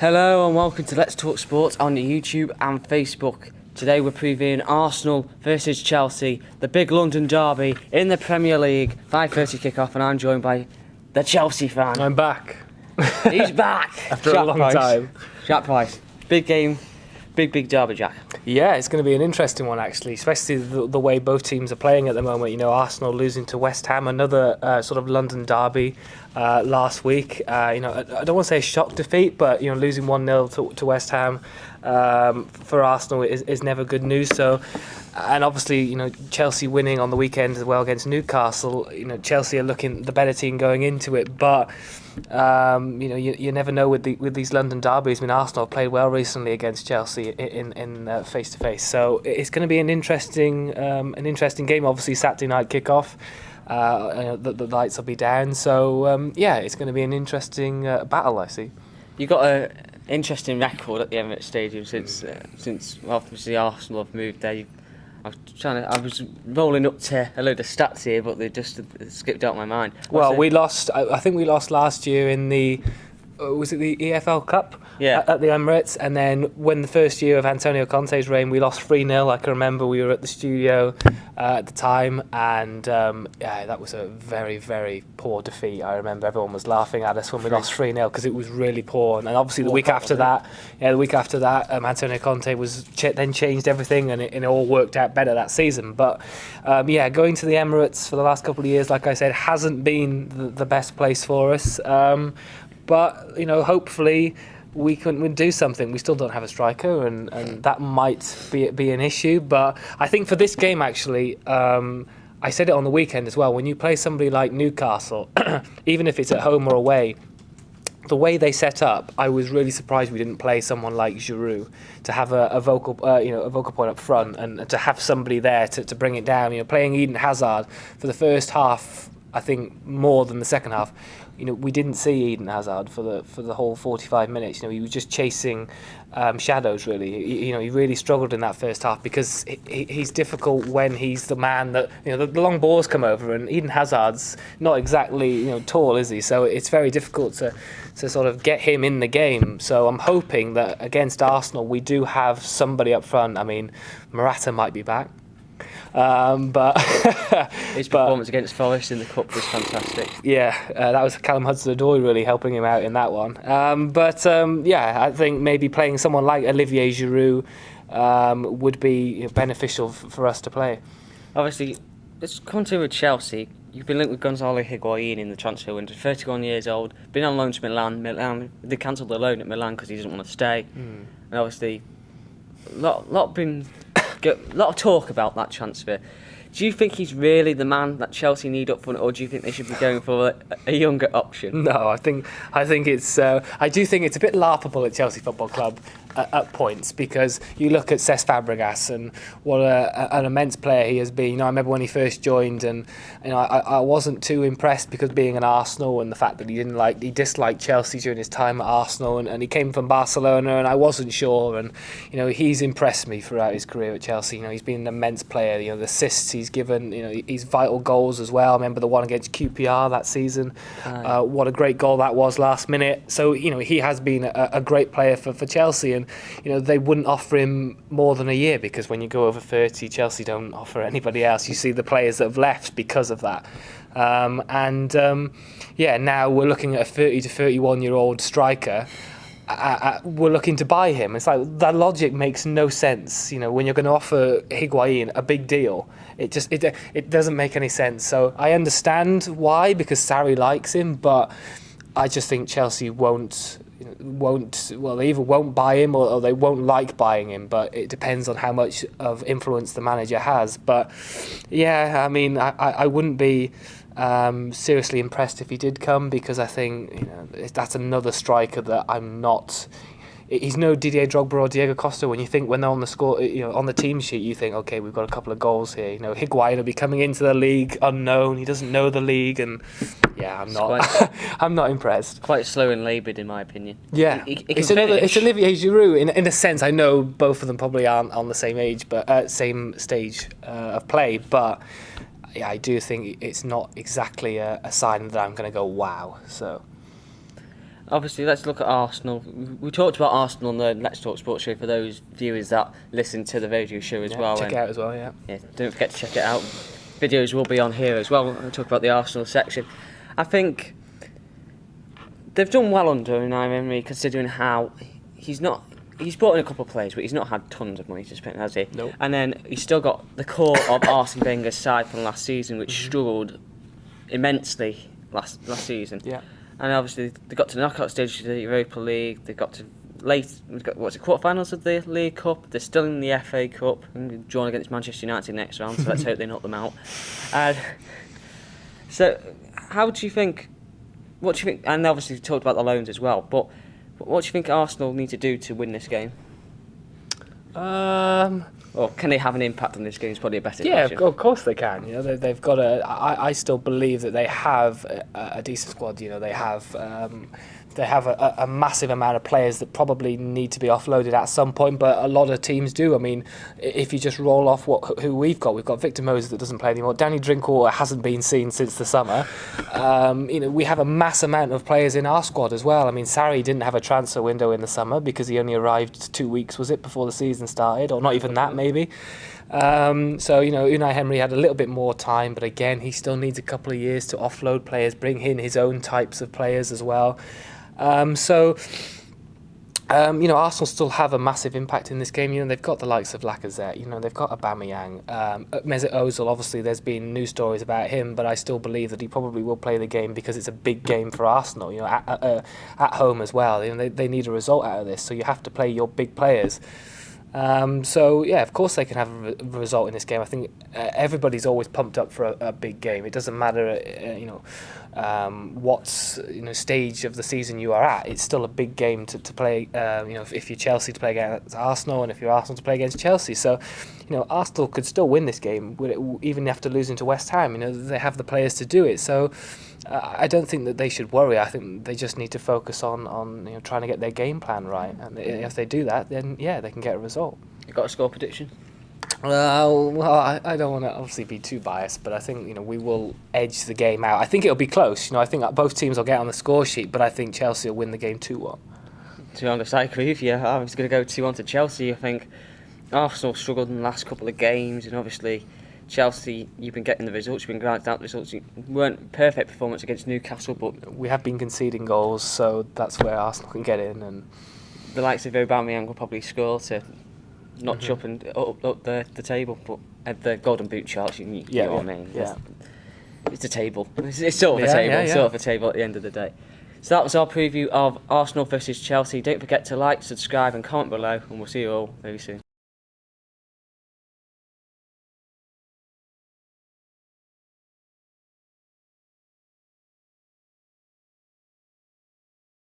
Hello and welcome to Let's Talk Sports on YouTube and Facebook. Today we're previewing Arsenal versus Chelsea, the big London derby in the Premier League, 5:30 kickoff, and I'm joined by the Chelsea fan. I'm back. He's back! After a long time. Jack Price. Big game, big derby, Jack. Yeah, it's going to be an interesting one actually, especially the way both teams are playing at the moment. You know, Arsenal losing to West Ham, another sort of London derby last week. I don't want to say a shock defeat, but losing 1-0 to West Ham for Arsenal is never good news. So, and obviously, Chelsea winning on the weekend as well against Newcastle. Chelsea are looking the better team going into it, but you never know with these London derbies. I mean, Arsenal have played well recently against Chelsea in face to face, so it's going to be an interesting game. Obviously, Saturday night kickoff. The lights will be down, so it's going to be an interesting battle, I see. You got an interesting record at the Emirates Stadium since obviously Arsenal have moved there. I was rolling up to a load of stats here, but they just skipped out my mind. Well, we lost. I think we lost last year in the. Was it the EFL Cup? Yeah. At the Emirates, and then when the first year of Antonio Conte's reign, we lost 3-0. I can remember we were at the studio at the time, and that was a very, very poor defeat. I remember everyone was laughing at us when we lost 3-0 because it was really poor. And obviously the week after that, Antonio Conte was then changed everything, and it all worked out better that season. But going to the Emirates for the last couple of years, like I said, hasn't been the best place for us. But hopefully we can do something. We still don't have a striker, and that might be an issue. But I think for this game, actually, I said it on the weekend as well. When you play somebody like Newcastle, even if it's at home or away, the way they set up, I was really surprised we didn't play someone like Giroud to have a vocal point up front, and to have somebody there to bring it down. Playing Eden Hazard for the first half, I think more than the second half. We didn't see Eden Hazard for the whole 45 minutes. He was just chasing shadows, really. He really struggled in that first half because he's difficult when he's the man that, the long balls come over, and Eden Hazard's not exactly, tall, is he? So it's very difficult to sort of get him in the game. So I'm hoping that against Arsenal we do have somebody up front. I mean, Morata might be back. But his performance against Forest in the Cup was fantastic. Yeah, that was Callum Hudson-Odoi really helping him out in that one. I think maybe playing someone like Olivier Giroud would be beneficial for us to play. Obviously, let's continue with Chelsea. You've been linked with Gonzalo Higuain in the transfer window. 31 years old, been on loan to Milan. They cancelled the loan at Milan because he doesn't want to stay. And obviously, a lot of talk about that transfer. Do you think he's really the man that Chelsea need up front, or do you think they should be going for a younger option? No, I think it's. I do think it's a bit laughable at Chelsea Football Club at points, because you look at Cesc Fabregas and what an immense player he has been. I remember when he first joined, and I wasn't too impressed because being an Arsenal and the fact that he disliked Chelsea during his time at Arsenal, and he came from Barcelona, and I wasn't sure. And he's impressed me throughout his career at Chelsea. He's been an immense player. The assists he's given, his vital goals as well. I remember the one against QPR that season. What a great goal that was last minute. So he has been a great player for Chelsea, and they wouldn't offer him more than a year, because when you go over 30, Chelsea don't offer anybody else. You see the players that have left because of that. Now we're looking at a 30 to 31 year old striker. We're looking to buy him. It's like that logic makes no sense. When you're going to offer Higuain a big deal, it doesn't make any sense. So I understand why, because Sarri likes him, but I just think Chelsea won't. They either won't buy him or they won't like buying him. But it depends on how much of influence the manager has. But yeah, I mean, I wouldn't be seriously impressed if he did come, because I think that's another striker that I'm not. He's no Didier Drogba or Diego Costa. When they're on the score, on the team sheet, you think, okay, we've got a couple of goals here. Higuain will be coming into the league unknown. He doesn't know the league, and yeah, I'm not. I'm not impressed. Quite slow and laboured, in my opinion. Yeah, it's Olivier Giroud in a sense. I know both of them probably aren't on the same age, but same stage of play, but. Yeah, I do think it's not exactly a sign that I'm going to go wow. So obviously, let's look at Arsenal. We talked about Arsenal on the Let's Talk Sports show for those viewers that listen to the radio show as well. Check it out as well, yeah. Yeah, don't forget to check it out. Videos will be on here as well. We'll talk about the Arsenal section. I think they've done well under Unai Emery, considering how he's brought in a couple of players, but he's not had tons of money to spend, has he? Nope. And then he's still got the core of Arsene Wenger's side from last season, which struggled immensely last season. Yeah. And obviously they got to the knockout stage of the Europa League. They got to quarterfinals of the League Cup. They're still in the FA Cup and drawn against Manchester United next round. So let's hope they knock them out. So, how do you think? What do you think? And obviously we talked about the loans as well. But what do you think Arsenal need to do to win this game? Or can they have an impact on this game? Is probably a better question. Yeah, of course they can. You know, they've got I still believe that they have a decent squad. You know, they have a massive amount of players that probably need to be offloaded at some point, but a lot of teams do. I mean, if you just roll off who we've got Victor Moses that doesn't play anymore. Danny Drinkwater hasn't been seen since the summer. You know, we have a mass amount of players in our squad as well. I mean, Sarri didn't have a transfer window in the summer because he only arrived 2 weeks, was it, before the season started, or not even that maybe. So, you know, Unai Emery had a little bit more time, but again, he still needs a couple of years to offload players, bring in his own types of players as well. You know, Arsenal still have a massive impact in this game. You know, they've got the likes of Lacazette. You know, they've got Aubameyang. Mesut Ozil, obviously, there's been news stories about him, but I still believe that he probably will play the game because it's a big game for Arsenal. You know, at home as well. You know, they need a result out of this, so you have to play your big players. So yeah, of course they can have a result in this game. I think everybody's always pumped up for a big game. It doesn't matter, you know, what stage of the season you are at. It's still a big game to play. You know, if you're Chelsea to play against Arsenal, and if you're Arsenal to play against Chelsea. So, you know, Arsenal could still win this game, even after losing to West Ham. You know, they have the players to do it. So. I don't think that they should worry. I think they just need to focus on you know, trying to get their game plan right. And if they do that, then yeah, they can get a result. You got a score prediction? Well, I don't want to obviously be too biased, but I think, you know, we will edge the game out. I think it'll be close. You know, I think both teams will get on the score sheet, but I think Chelsea will win the game 2-1. To be honest, I agree with you. I was going to go 2-1 to Chelsea. I think Arsenal struggled in the last couple of games, and obviously Chelsea, you've been getting the results, you've been grinding out the results. You weren't perfect performance against Newcastle, but we have been conceding goals, so that's where Arsenal can get in. And the likes of Aubameyang will probably score to notch up and up the table. But at the Golden Boot charts, you know what I mean. Yeah. It's a table. It's sort of a table. Sort of a table at the end of the day. So that was our preview of Arsenal versus Chelsea. Don't forget to like, subscribe, and comment below, and we'll see you all very soon.